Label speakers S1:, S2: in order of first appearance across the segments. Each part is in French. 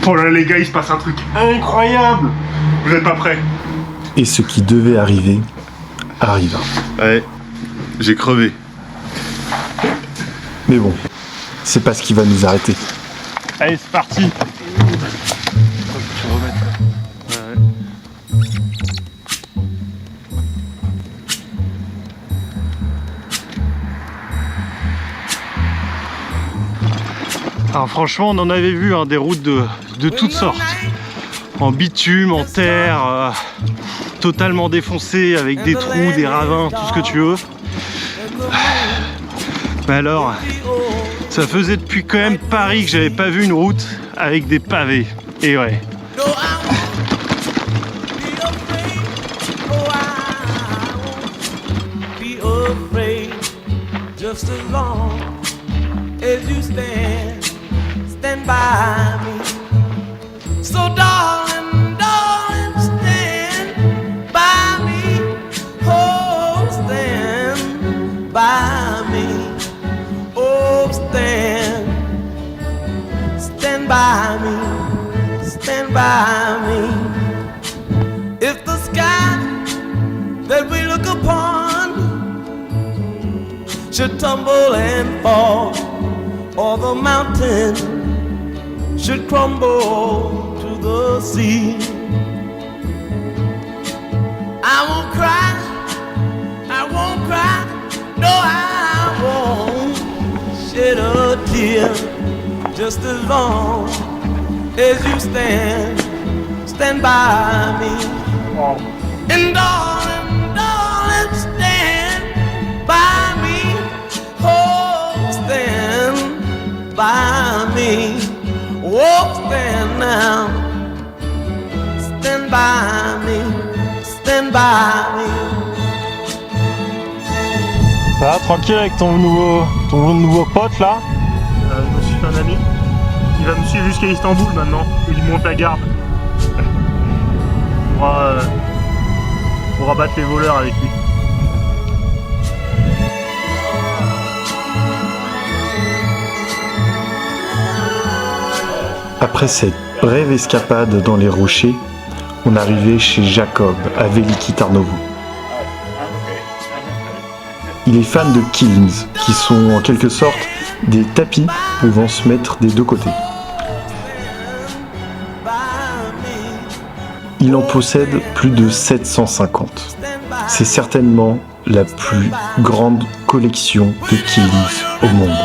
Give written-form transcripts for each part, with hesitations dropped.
S1: Oh là les gars, il se passe un truc incroyable. Vous êtes pas prêts?
S2: Et ce qui devait arriver, arriva.
S3: Ouais, j'ai crevé.
S2: Mais bon, c'est pas ce qui va nous arrêter.
S1: Allez, c'est parti. Alors franchement, on en avait vu des routes de toutes sortes. En bitume, en terre, totalement défoncées, avec des trous, des ravins, tout ce que tu veux. Mais alors, ça faisait depuis quand même Paris que j'avais pas vu une route avec des pavés. Et ouais.
S4: Stand by me. So darling, darling, stand by me. Oh, stand by me. Oh, stand by me. Stand by me. If the sky that we look upon should tumble and fall, or the mountain should crumble to the sea, I won't cry, I won't cry, no I won't shed a tear, just as long as you stand by me. And darling, darling, stand by me. Oh, stand by me. Oh, stand now. Stand by me. Stand by me.
S1: Ça va, tranquille avec ton nouveau pote là? Je me suis fait un ami. Il va me suivre jusqu'à Istanbul maintenant. Il monte la garde. On va battre les voleurs avec lui.
S2: Après cette brève escapade dans les rochers, on arrivait chez Jacob à Veliki Tarnovo. Il est fan de killings, qui sont en quelque sorte des tapis pouvant se mettre des deux côtés. Il en possède plus de 750. C'est certainement la plus grande collection de killings au monde.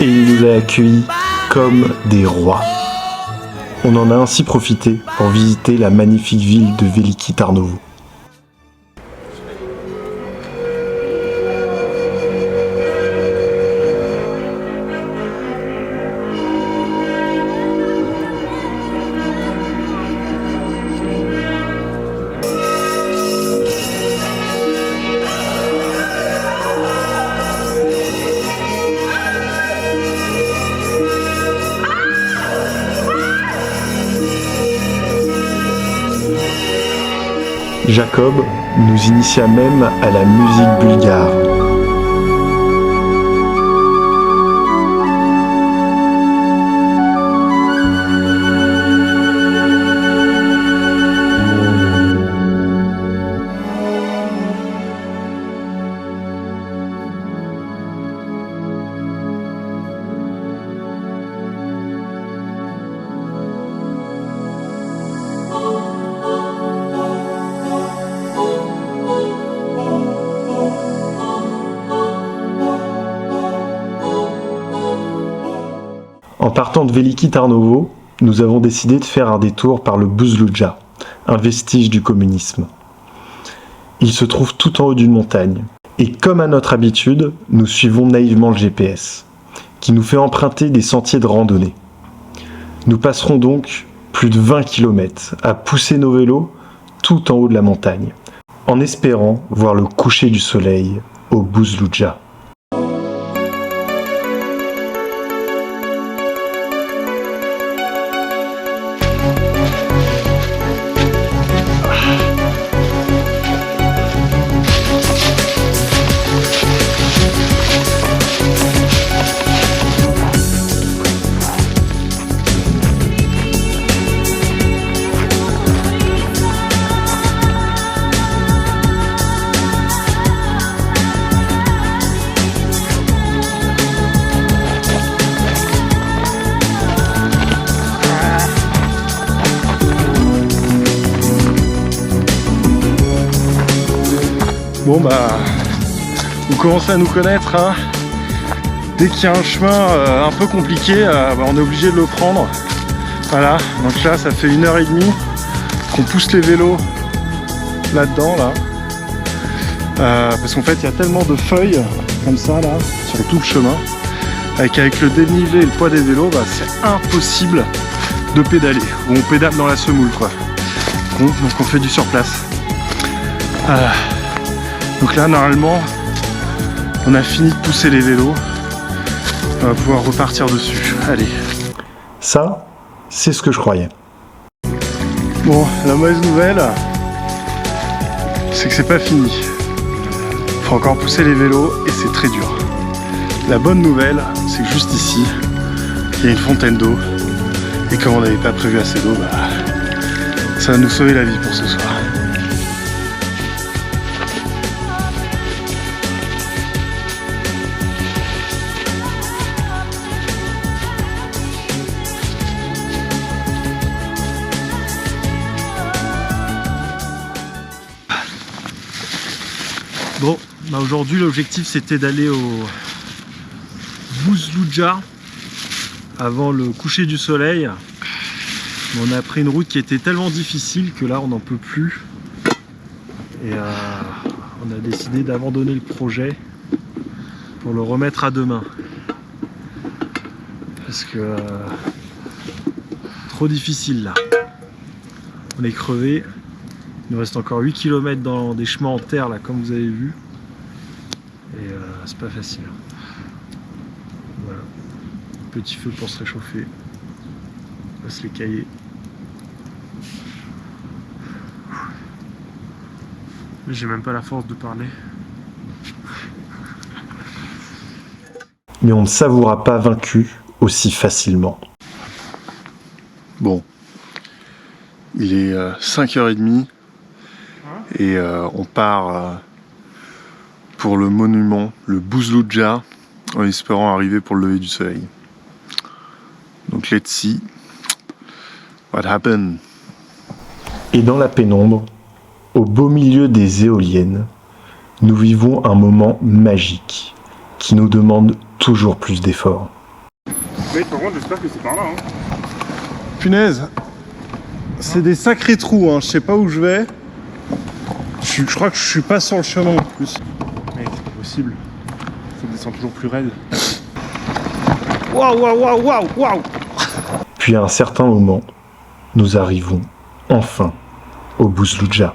S2: Et il nous a accueillis comme des rois. On en a ainsi profité pour visiter la magnifique ville de Veliki Tarnovo. Jacob nous initia même à la musique bulgare. En partant de Veliki Tarnovo, nous avons décidé de faire un détour par le Buzluja, un vestige du communisme. Il se trouve tout en haut d'une montagne, et comme à notre habitude, nous suivons naïvement le GPS, qui nous fait emprunter des sentiers de randonnée. Nous passerons donc plus de 20 km à pousser nos vélos tout en haut de la montagne, en espérant voir le coucher du soleil au Buzluja.
S1: Bon bah, vous commencez à nous connaître, hein. Dès qu'il y a un chemin un peu compliqué, bah, on est obligé de le prendre. Voilà, donc là ça fait 1h30 qu'on pousse les vélos là-dedans, là. Parce qu'en fait il y a tellement de feuilles comme ça là, sur tout le chemin, avec le dénivelé et le poids des vélos, bah, c'est impossible de pédaler. Ou on pédale dans la semoule quoi. Donc on fait du surplace. Donc là normalement on a fini de pousser les vélos. On va pouvoir repartir dessus. Allez.
S2: Ça, c'est ce que je croyais.
S1: Bon, la mauvaise nouvelle, c'est que c'est pas fini. Faut encore pousser les vélos et c'est très dur. La bonne nouvelle, c'est que juste ici, il y a une fontaine d'eau. Et comme on n'avait pas prévu assez d'eau, bah, ça va nous sauver la vie pour ce soir. Bon, bah aujourd'hui l'objectif c'était d'aller au Buzlucja avant le coucher du soleil. On a pris une route qui était tellement difficile que là on n'en peut plus. Et on a décidé d'abandonner le projet pour le remettre à demain. Parce que trop difficile là. On est crevé. Il nous reste encore 8 km dans des chemins en terre là comme vous avez vu. Et c'est pas facile. Voilà. Petit feu pour se réchauffer. On va se les cailler. J'ai même pas la force de parler.
S2: Mais on ne s'avouera pas vaincu aussi facilement.
S3: Bon, il est 5h30 et on part pour le monument, le Buzlucja, en espérant arriver pour le lever du soleil. Donc let's see what happened.
S2: Et dans la pénombre, au beau milieu des éoliennes, nous vivons un moment magique qui nous demande toujours plus d'efforts.
S5: Mais par contre, j'espère que c'est par là. Hein.
S1: Punaise, c'est des sacrés trous, hein. Je sais pas où je vais. Je crois que je suis pas sur le chemin en plus.
S5: Mais c'est pas possible. Ça descend toujours plus raide.
S1: Waouh, waouh, waouh, waouh, waouh.
S2: Puis à un certain moment, nous arrivons enfin au Buzlucja.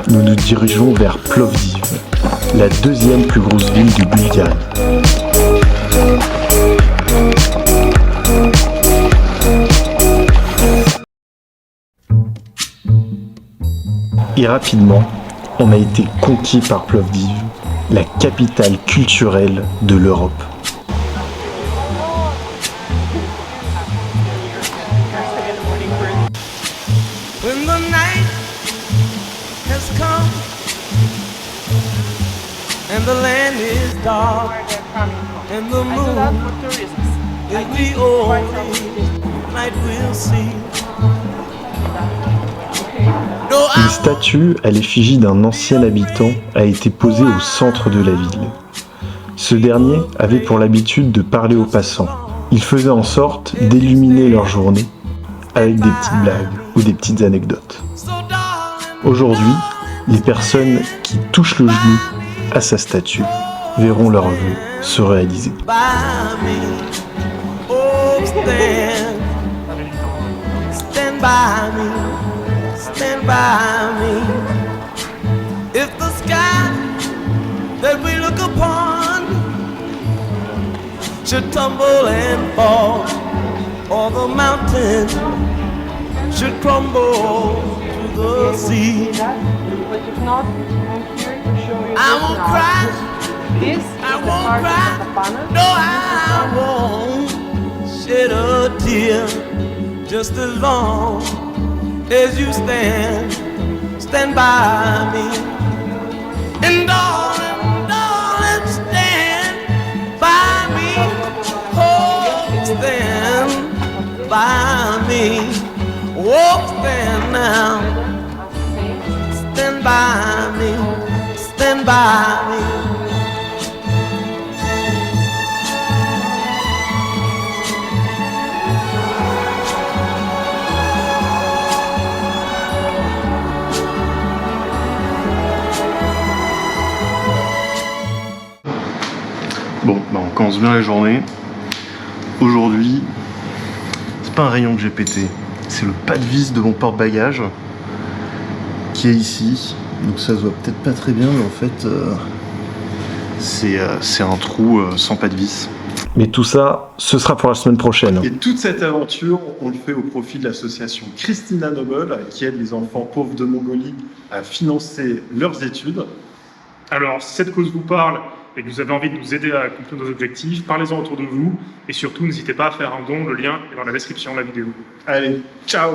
S2: nous nous dirigeons vers Plovdiv, la deuxième plus grosse ville de Bulgarie. Et rapidement, on a été conquis par Plovdiv, la capitale culturelle de l'Europe.
S4: When the night has come and the land is dark and the moon is the only light we'll see. No,
S2: Une statue à l'effigie d'un ancien habitant a été posée au centre de la ville. Ce dernier avait pour l'habitude de parler aux passants. Il faisait en sorte d'illuminer leur journée avec des petites blagues ou des petites anecdotes. Aujourd'hui, les personnes qui touchent le genou à sa statue verront leurs vœux se réaliser.
S4: by me, oh stand by me, stand by me. If the sky that we look upon should tumble and fall, or the mountain should crumble to the sea, I won't cry, I won't cry, no I won't shed a tear, just as long as you stand by me. And darling, darling, stand by me, oh, stand by me, oh, stand now, stand by me, stand by me.
S1: Bon, bah on commence bien la journée. Aujourd'hui, c'est pas un rayon que j'ai pété, c'est le pas de vis de mon porte-bagages qui est ici. Donc ça se voit peut-être pas très bien, mais en fait, c'est un trou sans pas de vis.
S2: Mais tout ça, ce sera pour la semaine prochaine.
S1: Et toute cette aventure, on le fait au profit de l'association Christina Noble, qui aide les enfants pauvres de Mongolie à financer leurs études.
S5: Alors, si cette cause vous parle et que vous avez envie de nous aider à accomplir nos objectifs, parlez-en autour de vous et surtout, n'hésitez pas à faire un don, le lien est dans la description de la vidéo.
S1: Allez, ciao!